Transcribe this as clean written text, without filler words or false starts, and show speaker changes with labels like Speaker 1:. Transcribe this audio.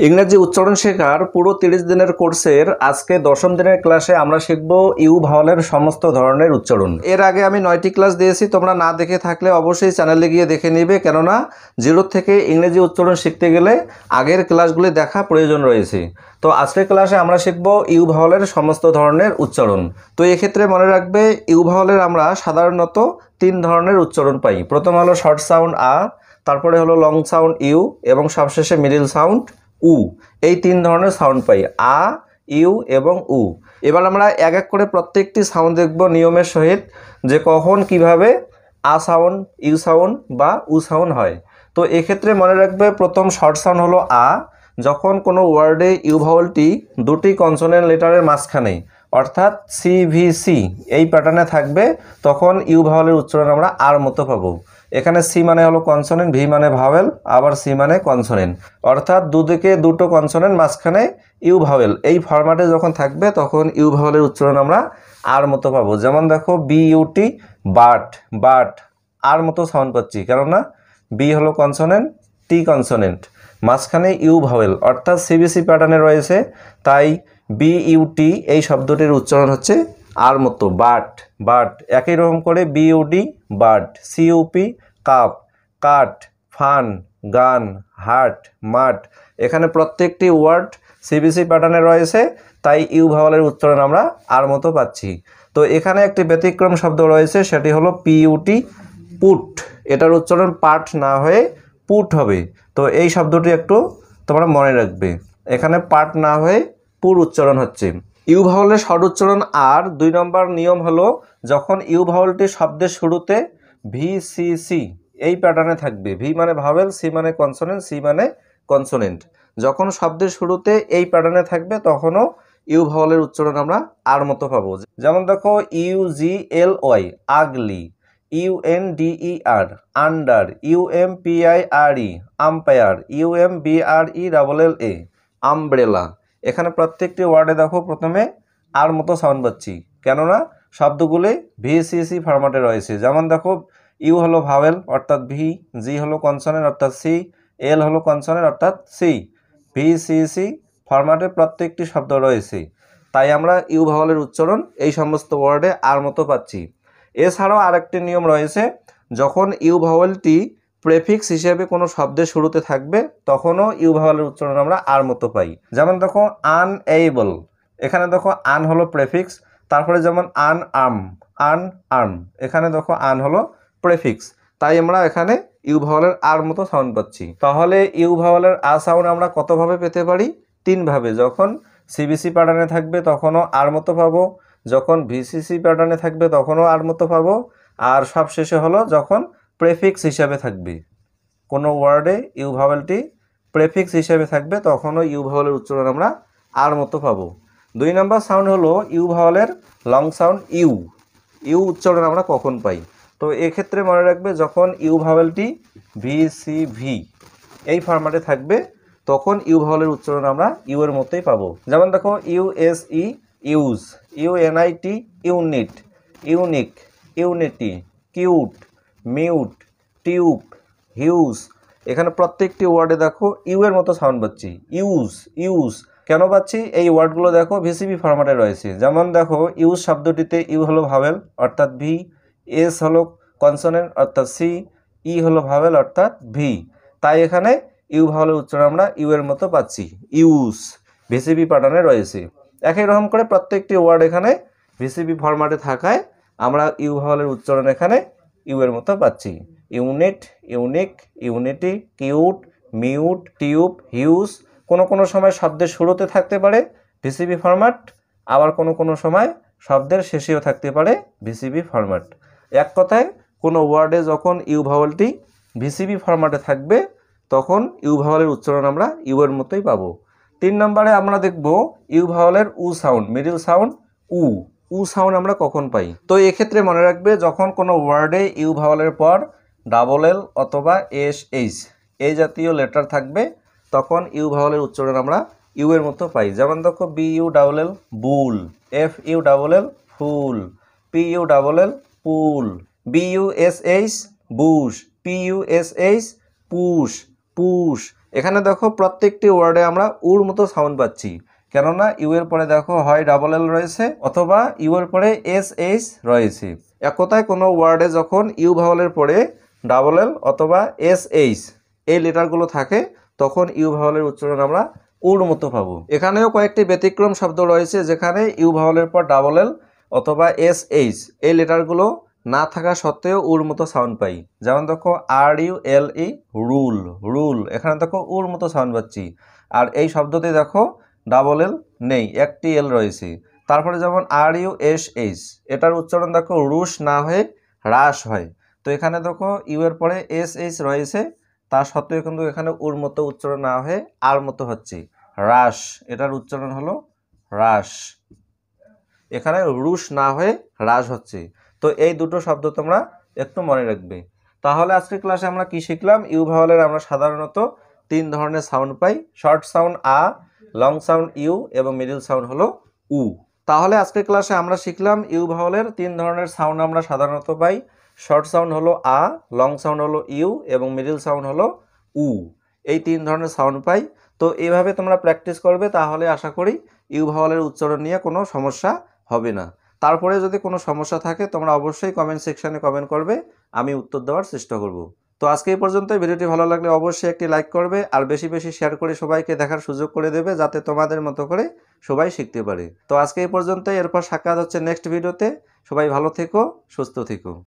Speaker 1: ইংরেজি উচ্চারণ শেখার পুরো 30 দিনের কোর্সের আজকে 10ম দিনের ক্লাসে আমরা শিখব ইউ ভাওয়ালের সমস্ত ধরনের উচ্চারণ। এর আগে আমি 9টি ক্লাস দিয়েছি, তোমরা না দেখে থাকলে অবশ্যই চ্যানেলে গিয়ে দেখে নিবে, কেননা জিরো থেকে ইংরেজি উচ্চারণ শিখতে গেলে আগের ক্লাসগুলি দেখা প্রয়োজন রয়েছে। তো আজকের ক্লাসে আমরা শিখব ইউ ভাওয়ালের সমস্ত ধরনের উচ্চারণ। তো এক্ষেত্রে মনে রাখবে ইউ ভাওয়ালের আমরা সাধারণত 3 ধরনের উচ্চারণ পাই। প্রথম হলো শর্ট সাউন্ড আ, তারপরে হলো লং সাউন্ড ইউ এবং সবশেষে মিডল সাউন্ড উ। এই 3 ধরনের সাউন্ড পাই, আ, ইউ এবং উ। এবার আমরা এক এক করে প্রত্যেকটি সাউন্ড দেখব নিয়মের সহিত, যে কখন কিভাবে আ সাউন্ড, ইউ সাউন্ড বা উ সাউন্ড হয়। তো এক্ষেত্রে মনে রাখবে প্রথম শর্ট সাউন্ড হলো আ। যখন কোনো ওয়ার্ডে ইউ ভাওয়ালটি দুটি কনসোনেন্ট লেটারের মাঝখানে অর্থাৎ সিভিসি এই প্যাটার্নে থাকবে, তখন ইউ ভাওয়ালের উচ্চারণ আমরা আর মতো পাবো। এখানে সি মানে হলো কনসোনেন্ট, ভি মানে ভাওয়েল, আবার সি মানে কনসোনেন্ট, অর্থাৎ দুদিকে দুটো কনসোনেন্ট মাঝখানে ইউ ভাওয়েল, এই ফরম্যাটে যখন থাকবে তখন ইউ ভাওয়ালের উচ্চারণ আমরা আর মতো পাবো। যেমন দেখো বি ইউটি বাট, বাট আর মতো সাউন্ড পাচ্ছি, কেননা বি হলো কনসোনেন্ট, টি কনসোনেন্ট, মাঝখানে ইউ ভাওয়েল অর্থাৎ সিবিসি প্যাটার্নে রয়েছে, তাই বি ইউটি এই শব্দটির উচ্চারণ হচ্ছে আর মতো, বাট বাট। একই রকম করে বিইউডি but, CUP cup, cut, fun, গান, হার্ট, মাঠ। এখানে প্রত্যেকটি ওয়ার্ড সিবিসি প্যাটার্নে রয়েছে, তাই ইউ ভাওয়ালের উচ্চারণ আমরা আর মতো পাচ্ছি। তো এখানে একটি ব্যতিক্রম শব্দ রয়েছে, সেটি হলো পিইউটি পুট। এটার উচ্চারণ পাঠ না হয়ে পুট হবে। তো এই শব্দটি একটু তোমরা মনে রাখবে, এখানে পাঠ না হয়ে পুর উচ্চারণ হচ্ছে। ইউ ভাওয়ালের স্বর উচ্চারণ আর 2 নম্বর নিয়ম হলো, যখন ইউ ভাওয়ালটি শব্দের শুরুতে ভি সি সি এই প্যাটার্নে থাকবে, ভি মানে ভাওয়েল, সি মানে কনসোনেন্ট, সি মানে কনসোনেন্ট, যখন শব্দের শুরুতে এই প্যাটার্নে থাকবে তখনও ইউ ভাওয়ালের উচ্চারণ আমরা আর মতো পাবো। যেমন দেখো ইউজিএলওয়াই আগলি, ইউএনডিইআর আন্ডার, ইউএমপিআইআরই আম্পায়ার, ইউএমবিআরইএলএলএ আমব্রেলা। এখানে প্রত্যেকটি ওয়ার্ডে দেখো প্রথমে আর মতো সাউন্ড পাচ্ছি, কেননা শব্দগুলি ভিসিসি ফরম্যাটে রয়েছে। যেমন দেখো ইউ হলো ভাওয়েল অর্থাৎ ভি, জি হলো কনসোনেন্ট অর্থাৎ সি, এল হলো কনসোনেন্ট অর্থাৎ সি, ভিসিসি ফরম্যাটে প্রত্যেকটি শব্দ রয়েছে, তাই আমরা ইউ ভাওয়ালের উচ্চারণ এই সমস্ত ওয়ার্ডে আর মতো পাচ্ছি। এছাড়াও আরেকটি নিয়ম রয়েছে, যখন ইউ ভাওয়ালটি প্রেফিক্স হিসেবে কোনো শব্দের শুরুতে থাকবে তখনও ইউ ভাওয়ালের উচ্চারণ আমরা আর মতো পাই। যেমন দেখো আনএবল, এখানে দেখো আন হলো প্রেফিক্স, তারপরে যেমন আন আর্ম, এখানে দেখো আন হলো প্রেফিক্স, তাই আমরা এখানে ইউ ভাওয়ালের আর মতো সাউন্ড পাচ্ছি। তাহলে ইউ ভাওয়ালের আ সাউন্ড আমরা কতভাবে পেতে পারি? 3 ভাবে। যখন সিবিসি প্যাটার্নে থাকবে তখনও আর মতো পাবো, যখন ভিসিসি প্যাটার্নে থাকবে তখনও আর মতো পাবো, আর সবশেষে হলো যখন প্রেফিক্স হিসাবে থাকবে, কোনো ওয়ার্ডে ইউ ভাওয়ালটি প্রেফিক্স হিসাবে থাকবে তখনও ইউ ভাওয়ালের উচ্চারণ আমরা আর মতো পাবো। 2 নম্বর সাউন্ড হলো ইউ ভাওয়ালের লং সাউন্ড ইউ। ইউ উচ্চারণ আমরা কখন পাই? তো এক্ষেত্রে মনে রাখবে যখন ইউ ভাওয়ালটি ভি সি ভি এই ফরম্যাটে থাকবে তখন ইউ ভাওয়ালের উচ্চারণ আমরা ইউ এর মতোই পাবো। যেমন দেখো U S E use, U N I T unit, unique, unity, cute, mute, tube, huge. এখানে প্রত্যেকটি ওয়ার্ডে দেখো ইউ এর মতো সাউন্ড পাচ্ছি, ইউজ ইউজ। কেন পাচ্ছি? এই ওয়ার্ডগুলো দেখো ভিসিবি ফরম্যাটে রয়েছে। যেমন দেখো ইউজ শব্দটিতে ইউ হলো ভাওয়েল অর্থাৎ ভি, এস হলো কনসোনেন্ট অর্থাৎ সি, ই হলো ভাওয়েল অর্থাৎ ভি, তাই এখানে ইউ ভাওয়ালের উচ্চারণ আমরা ইউ এর মতো পাচ্ছি, ইউজ ভিসিবি প্যাটার্নে রয়েছে। একই রকম করে প্রত্যেকটি ওয়ার্ড এখানে ভিসিবি ফরম্যাটে থাকায় আমরা ইউ ভাওয়ালের উচ্চারণ এখানে ইউ এর মতো পাচ্ছি। Unit, unique, unity, cute, mute, tube, huge. কোনো সময় শব্দের শুরুতে থাকতে পারে ভিসিবি ফরম্যাট, আবার কোনো সময় শব্দের শেষেও থাকতে পারে ভিসিবি ফরম্যাট। এক কথায় কোনো ওয়ার্ডে যখন ইউ ভাওয়ালটি ভিসিবি ফরম্যাটে থাকবে তখন ইউ ভাওয়ালের উচ্চারণ আমরা ইউ এর মতোই পাবো। 3 নম্বরে আমরা দেখব ইউ ভাওয়ালের উ সাউন্ড, মিডল সাউন্ড উ। উ সাউন্ড আমরা কখন পাই? তো এক্ষেত্রে মনে রাখবে যখন কোনো ওয়ার্ডে ইউ ভাওয়ালের পর ডাবল এল অথবা এস এইচ এই জাতীয় লেটার থাকবে তখন ইউ ভাওয়ালের উচ্চারণ আমরা ইউ এর মতো পাই। যেমন দেখো B U double L bull, F U double L full, P U double L pull, B U S H bush, P U S H push, push. এখানে দেখো প্রত্যেকটি ওয়ার্ডে আমরা উর মতো সাউন্ড পাচ্ছি, কেননা ইউ এর পরে দেখো হয় ডাবল এল রয়েছে অথবা ইউ এর পরে এস এইচ রয়েছে। এক কথায় কোনো ওয়ার্ডে যখন ইউ ভাওয়ালের পরে ডাবল এল অথবা এস এইচ এই লেটারগুলো থাকে তখন ইউ ভাওয়ালের উচ্চারণ আমরা উর মতো পাবো। এখানেও কয়েকটি ব্যতিক্রম শব্দ রয়েছে যেখানে ইউ ভাওয়ালের পর ডাবল এল অথবা এস এইচ এই লেটারগুলো না থাকা সত্ত্বেও উর মতো সাউন্ড পাই। যেমন দেখো are U L E rule, rule, এখানে দেখো উর মতো সাউন্ড পাচ্ছি। আর এই শব্দতে দেখো ডাবল এল নেই, একটি এল রয়েছে। তারপরে যেমন আর ইউ এস এইচ এটার উচ্চারণ দেখো রুশ না হয়ে হ্রাস হয়। তো এখানে দেখো ইউ এর পরে এস এইচ রয়েছে, তা সত্ত্বেও কিন্তু এখানে উর মতো উচ্চারণ না হয়ে আর মতো হচ্ছে হ্রাস, এটার উচ্চারণ হলো হ্রাস। এখানে রুশ না হয়ে হ্রাস হচ্ছে। তো এই দুটো শব্দ তোমরা একটু মনে রাখবে। তাহলে আজকের ক্লাসে আমরা কি শিখলাম? ইউ ভাওয়ালের আমরা সাধারণত 3 ধরনের সাউন্ড পাই, শর্ট সাউন্ড আ, লং সাউন্ড ইউ এবং মিডল সাউন্ড হলো উ। তাহলে আজকের ক্লাসে আমরা শিখলাম ইউ ভাওয়ালের 3 ধরনের সাউন্ড আমরা সাধারণত পাই, শর্ট সাউন্ড হলো আ, লং সাউন্ড হলো ইউ এবং মিডল সাউন্ড হলো উ। এই 3 ধরনের সাউন্ড পাই। তো এইভাবে তোমরা প্র্যাকটিস করবে, তাহলে আশা করি ইউ ভাওয়ালের উচ্চারণ নিয়ে কোনো সমস্যা হবে না। তারপরে যদি কোনো সমস্যা থাকে তোমরা অবশ্যই কমেন্ট সেকশনে কমেন্ট করবে, আমি উত্তর দেওয়ার চেষ্টা করব। তো আজকে এই পর্যন্ত। ভিডিওটি ভালো লাগলে অবশ্যই একটি লাইক করবে আর বেশি বেশি শেয়ার করে সবাইকে দেখার সুযোগ করে দেবে, যাতে তোমাদের মতো করে সবাই শিখতে পারে। তো আজকে এই পর্যন্তই, এরপর সাক্ষাৎ হচ্ছে নেক্সট ভিডিওতে। সবাই ভালো থেকো, সুস্থ থেকো।